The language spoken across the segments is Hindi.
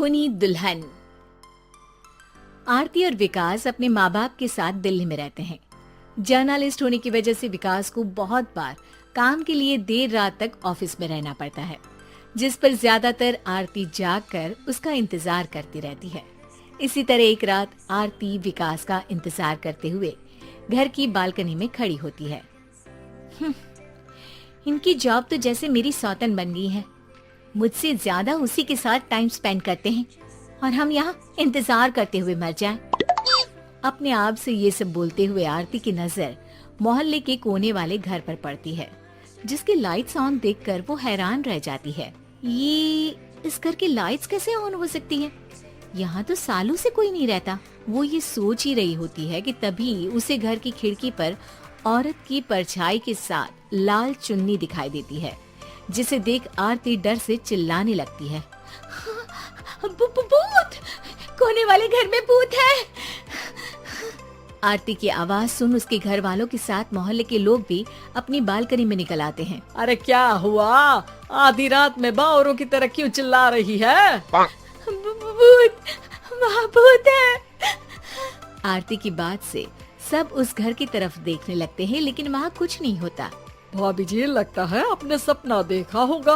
खूनी दुल्हन। आरती और विकास अपने माँ बाप के साथ दिल्ली में रहते हैं। जर्नलिस्ट होने की वजह से विकास को बहुत बार काम के लिए देर रात तक ऑफिस में रहना पड़ता है, जिस पर ज्यादातर आरती जाग कर उसका इंतजार करती रहती है। इसी तरह एक रात आरती विकास का इंतजार करते हुए घर की बालकनी में खड़ी होती है। इनकी जॉब तो जैसे मेरी सौतन बन गई है। मुझसे ज्यादा उसी के साथ टाइम स्पेंड करते हैं और हम यहाँ इंतजार करते हुए मर जाएं। अपने आप से ये सब बोलते हुए आरती की नजर मोहल्ले के कोने वाले घर पर पड़ती है, जिसकी लाइट्स ऑन देखकर वो हैरान रह जाती है। ये इस घर की लाइट्स कैसे ऑन हो सकती है? यहाँ तो सालों से कोई नहीं रहता। वो ये सोच ही रही होती है कि तभी उसे घर की खिड़की पर औरत की परछाई के साथ लाल चुन्नी दिखाई देती है, जिसे देख आरती डर से चिल्लाने लगती है। भूत! कोने वाले घर में भूत है। आरती की आवाज सुन उसके घर वालों के साथ मोहल्ले के लोग भी अपनी बालकनी में निकल आते हैं। अरे क्या हुआ? आधी रात में बावरों की तरह क्यों चिल्ला रही है? भूत! वहाँ भूत है। आरती की बात से सब उस घर की तरफ देखने लगते हैं, लेकिन वहाँ कुछ नहीं होता। भाभी जी, लगता है आपने सपना देखा होगा।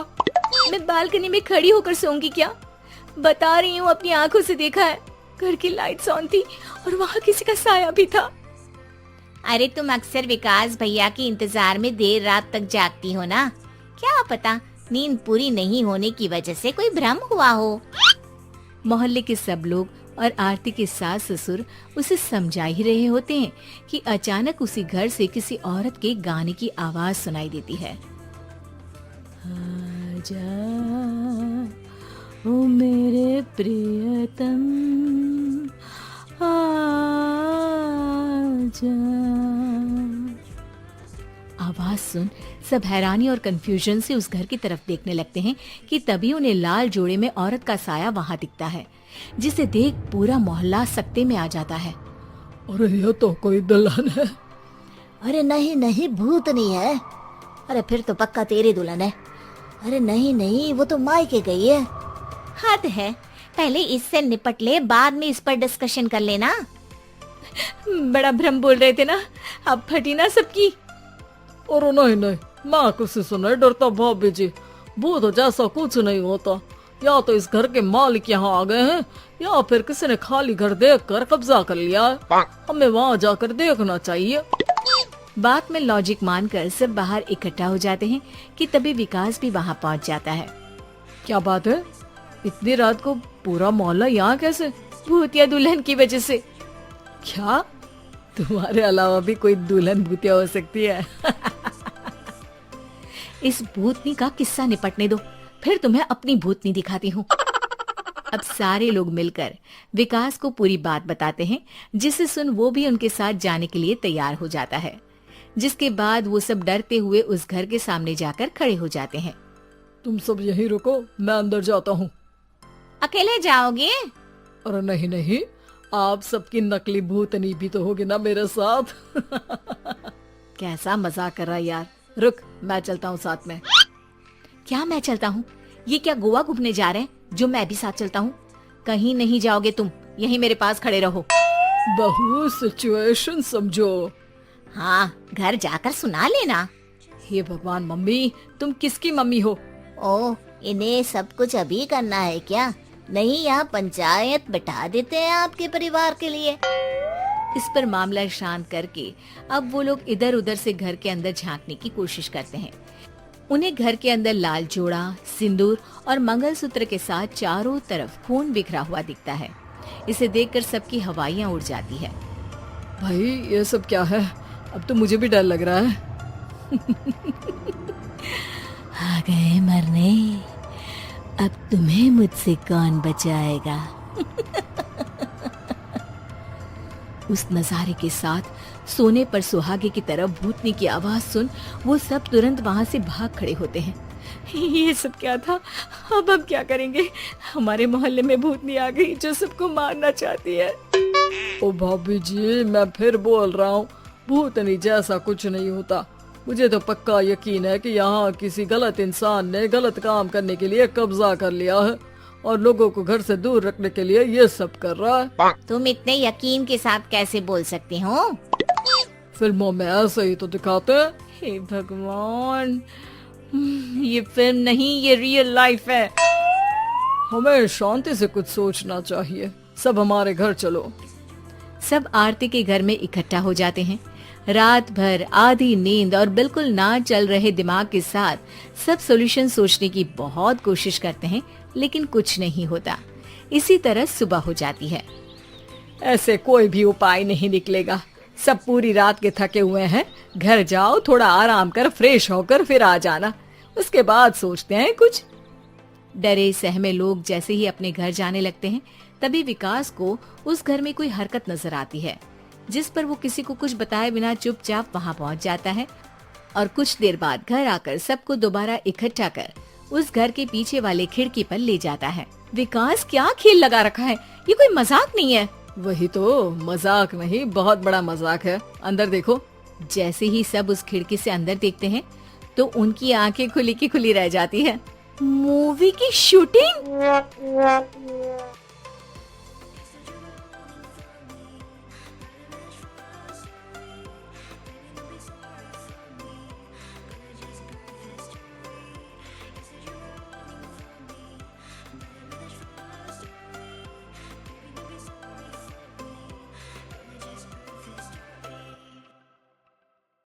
मैं बालकनी में खड़ी होकर सोऊंगी क्या? बता रही हूँ, अपनी आंखों से देखा है। घर की लाइट्स ऑन थी और वहाँ किसी का साया भी था। अरे तुम अक्सर विकास भैया के इंतजार में देर रात तक जागती हो ना, क्या पता नींद पूरी नहीं होने की वजह से कोई भ्रम हुआ हो। मोहल्ले के सब लोग और आरती के सास ससुर उसे समझा ही रहे होते हैं कि अचानक उसी घर से किसी औरत के गाने की आवाज सुनाई देती है। आजा ओ मेरे प्रियतम आजा। आवाज सुन सब हैरानी और कंफ्यूजन से उस घर की तरफ देखने लगते हैं कि तभी उन्हें लाल जोड़े में औरत का साया वहाँ दिखता है, जिसे देख पूरा मोहल्ला सकते में आ जाता है। अरे ये तो कोई दुल्हन है। अरे नहीं नहीं, भूत नहीं है। अरे फिर तो पक्का तेरी दुल्हन है। अरे नहीं नहीं, वो तो मायके गई है। हद है, पहले इससे निपट ले, बाद में इस पर डिस्कशन कर लेना। बड़ा भ्रम बोल रहे थे ना, अब फटी ना सबकी। और नहीं नहीं, मैं किसी से नहीं डरता भाभी जी। भूत जैसा कुछ नहीं होता। या तो इस घर के मालिक यहाँ आ गए हैं, या फिर किसी ने खाली घर देखकर कब्जा कर लिया है। हमें वहाँ जाकर देखना चाहिए। बात में लॉजिक मानकर सब बाहर इकट्ठा हो जाते हैं कि तभी विकास भी वहाँ पहुँच जाता है। क्या बात है? इतनी रात को पूरा मोहल्ला यहाँ कैसे? भूतिया दुल्हन की वजह से। क्या तुम्हारे अलावा भी कोई दुल्हन भूतिया हो सकती है? इस भूतनी का किस्सा निपटने दो, फिर तुम्हें अपनी भूतनी दिखाती हूँ। अब सारे लोग मिलकर विकास को पूरी बात बताते हैं, जिसे सुन वो भी उनके साथ जाने के लिए तैयार हो जाता है। जिसके बाद वो सब डरते हुए उस घर के सामने जाकर खड़े हो जाते हैं। तुम सब यहीं रुको, मैं अंदर जाता हूँ। अकेले जाओगे? अरे नहीं नहीं, आप सबकी नकली भूतनी भी तो होगी ना मेरे साथ। कैसा मजाक कर रहा है यार। रुक, मैं चलता हूँ साथ में। क्या मैं चलता हूँ? ये क्या गोवा घूमने जा रहे हैं जो मैं भी साथ चलता हूँ? कहीं नहीं जाओगे तुम, यहीं मेरे पास खड़े रहो। बहू सिचुएशन समझो। हाँ, घर जाकर सुना लेना। हे भगवान, मम्मी तुम किसकी मम्मी हो? ओ, इन्हें सब कुछ अभी करना है क्या? नहीं, यहाँ पंचायत बैठा देते हैं आपके परिवार के लिए। इस पर मामला शांत करके अब वो लोग इधर उधर से घर के अंदर झांकने की कोशिश करते हैं। उन्हें घर के अंदर लाल जोड़ा, सिंदूर और मंगलसूत्र के साथ चारों तरफ खून बिखरा हुआ दिखता है। इसे देखकर सबकी हवाइयां उड़ जाती है। भाई ये सब क्या है? अब तो मुझे भी डर लग रहा है। आ गए मरने, अब तुम्हें मुझसे कौन बचाएगा? उस नजारे के साथ सोने पर सुहागे की तरह भूतनी की आवाज सुन वो सब तुरंत वहाँ से भाग खड़े होते हैं। ये सब क्या था? अब हम क्या करेंगे? हमारे मोहल्ले में भूतनी आ गई जो सबको मारना चाहती है। ओ भाभी जी, मैं फिर बोल रहा हूँ, भूतनी जैसा कुछ नहीं होता। मुझे तो पक्का यकीन है कि यहाँ किसी गलत इंसान ने गलत काम करने के लिए कब्जा कर लिया है और लोगों को घर से दूर रखने के लिए ये सब कर रहा है। तुम इतने यकीन के साथ कैसे बोल सकते हो? फिल्मों में ऐसे ही तो दिखाते हैं। हे भगवान, ये फिल्म नहीं, ये रियल लाइफ है। हमें शांति से कुछ सोचना चाहिए। सब हमारे घर चलो। सब आरती के घर में इकट्ठा हो जाते हैं। रात भर आधी नींद और बिल्कुल ना चल रहे दिमाग के साथ सब सॉल्यूशन सोचने की बहुत कोशिश करते हैं, लेकिन कुछ नहीं होता। इसी तरह सुबह हो जाती है। ऐसे कोई भी उपाय नहीं निकलेगा। सब पूरी रात के थके हुए हैं। घर जाओ, थोड़ा आराम कर, फ्रेश होकर फिर आ जाना, उसके बाद सोचते हैं कुछ। डरे सहमे लोग जैसे ही अपने घर जाने लगते हैं, तभी विकास को उस घर में कोई हरकत नजर आती है, जिस पर वो किसी को कुछ बताए बिना चुपचाप वहां पहुंच जाता है और कुछ देर बाद घर आकर सबको दोबारा इकट्ठा कर उस घर के पीछे वाले खिड़की पर ले जाता है। विकास, क्या खेल लगा रखा है? ये कोई मजाक नहीं है। वही तो, मजाक नहीं, बहुत बड़ा मजाक है। अंदर देखो। जैसे ही सब उस खिड़की से अंदर देखते हैं तो उनकी आंखें खुली की खुली रह जाती है। मूवी की शूटिंग?